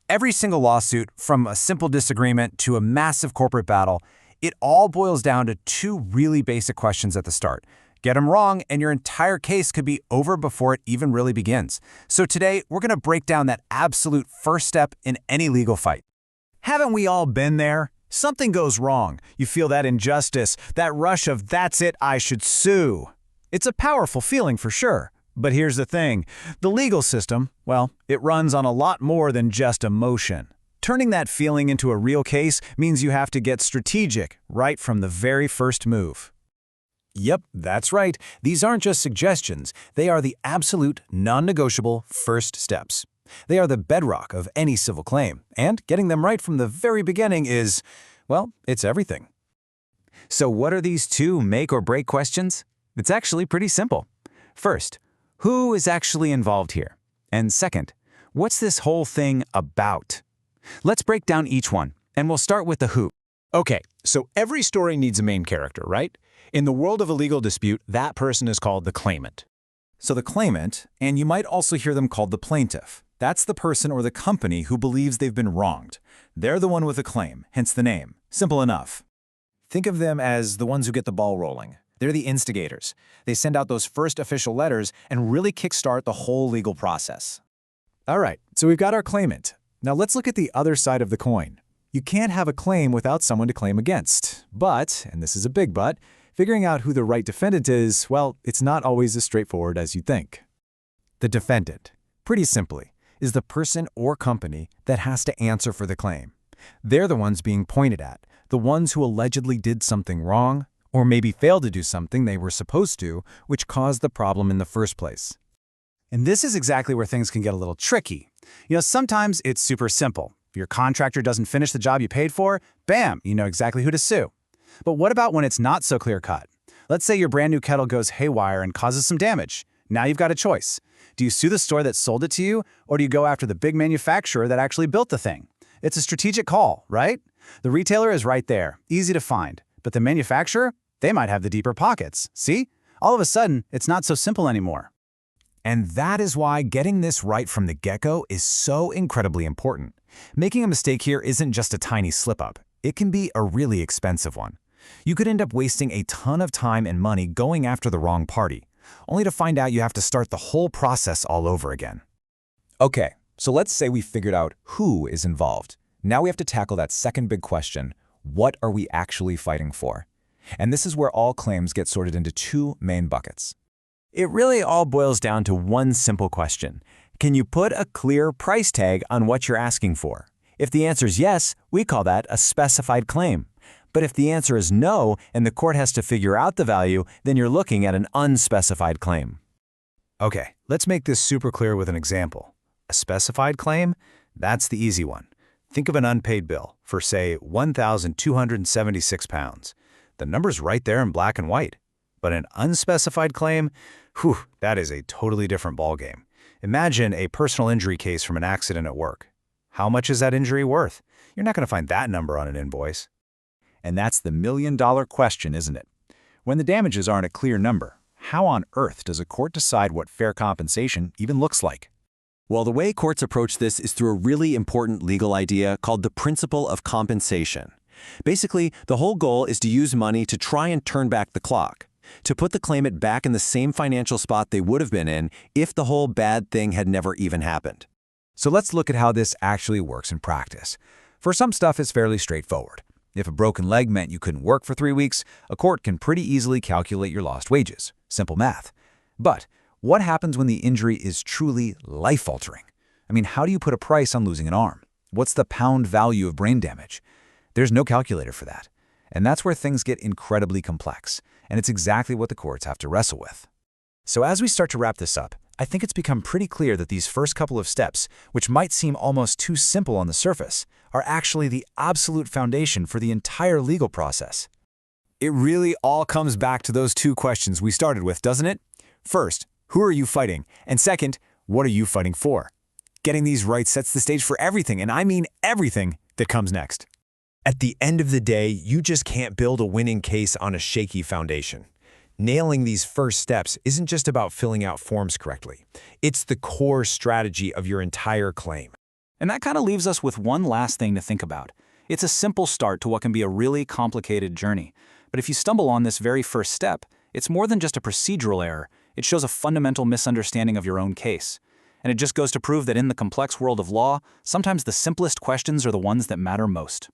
Every single lawsuit, from a simple disagreement to a massive corporate battle, it all boils down to two really basic questions at the start. Get them wrong, and your entire case could be over before it even really begins. So today, we're going to break down that absolute first step in any legal fight. Haven't we all been there? Something goes wrong. You feel that injustice, that rush of "that's it, I should sue." It's a powerful feeling for sure. But here's the thing. The legal system, well, it runs on a lot more than just emotion. Turning that feeling into a real case means you have to get strategic right from the very first move. Yep, that's right. These aren't just suggestions. They are the absolute, non-negotiable first steps. They are the bedrock of any civil claim, and getting them right from the very beginning is, well, it's everything. So what are these two make or break questions? It's actually pretty simple. First, who is actually involved here? And second, what's this whole thing about? Let's break down each one, and we'll start with the who. Okay, so every story needs a main character, right? In the world of a legal dispute, that person is called the claimant. So the claimant, and you might also hear them called the plaintiff. That's the person or the company who believes they've been wronged. They're the one with a claim, hence the name. Simple enough. Think of them as the ones who get the ball rolling. They're the instigators. They send out those first official letters and really kickstart the whole legal process. All right, so we've got our claimant. Now let's look at the other side of the coin. You can't have a claim without someone to claim against. But, and this is a big but, figuring out who the right defendant is, well, it's not always as straightforward as you think. The defendant, pretty simply, is the person or company that has to answer for the claim. They're the ones being pointed at, the ones who allegedly did something wrong, or maybe failed to do something they were supposed to, which caused the problem in the first place. And this is exactly where things can get a little tricky. Sometimes it's super simple. If your contractor doesn't finish the job you paid for, bam, you know exactly who to sue. But what about when it's not so clear-cut? Let's say your brand new kettle goes haywire and causes some damage. Now you've got a choice. Do you sue the store that sold it to you, or do you go after the big manufacturer that actually built the thing? It's a strategic call, right? The retailer is right there, easy to find. But the manufacturer? They might have the deeper pockets. See? All of a sudden, it's not so simple anymore. And that is why getting this right from the get-go is so incredibly important. Making a mistake here isn't just a tiny slip-up. It can be a really expensive one. You could end up wasting a ton of time and money going after the wrong party, only to find out you have to start the whole process all over again. Okay, so let's say we figured out who is involved. Now we have to tackle that second big question: what are we actually fighting for? And this is where all claims get sorted into two main buckets. It really all boils down to one simple question. Can you put a clear price tag on what you're asking for? If the answer is yes, we call that a specified claim. But if the answer is no and the court has to figure out the value, then you're looking at an unspecified claim. Okay, let's make this super clear with an example. A specified claim? That's the easy one. Think of an unpaid bill for, say, 1,276 pounds. The number's right there in black and white. But an unspecified claim? Whew, that is a totally different ballgame. Imagine a personal injury case from an accident at work. How much is that injury worth? You're not going to find that number on an invoice. And that's the million-dollar question, isn't it? When the damages aren't a clear number, how on earth does a court decide what fair compensation even looks like? Well, the way courts approach this is through a really important legal idea called the principle of compensation. Basically, the whole goal is to use money to try and turn back the clock, to put the claimant back in the same financial spot they would have been in if the whole bad thing had never even happened. So let's look at how this actually works in practice. For some stuff, it's fairly straightforward. If a broken leg meant you couldn't work for 3 weeks, a court can pretty easily calculate your lost wages. Simple math. But what happens when the injury is truly life-altering? I mean, how do you put a price on losing an arm? What's the pound value of brain damage? There's no calculator for that. And that's where things get incredibly complex. And it's exactly what the courts have to wrestle with. So as we start to wrap this up, I think it's become pretty clear that these first couple of steps, which might seem almost too simple on the surface, are actually the absolute foundation for the entire legal process. It really all comes back to those two questions we started with, doesn't it? First, who are you fighting? And second, what are you fighting for? Getting these right sets the stage for everything, and I mean everything, that comes next. At the end of the day, you just can't build a winning case on a shaky foundation. Nailing these first steps isn't just about filling out forms correctly. It's the core strategy of your entire claim. And that kind of leaves us with one last thing to think about. It's a simple start to what can be a really complicated journey. But if you stumble on this very first step, it's more than just a procedural error. It shows a fundamental misunderstanding of your own case. And it just goes to prove that in the complex world of law, sometimes the simplest questions are the ones that matter most.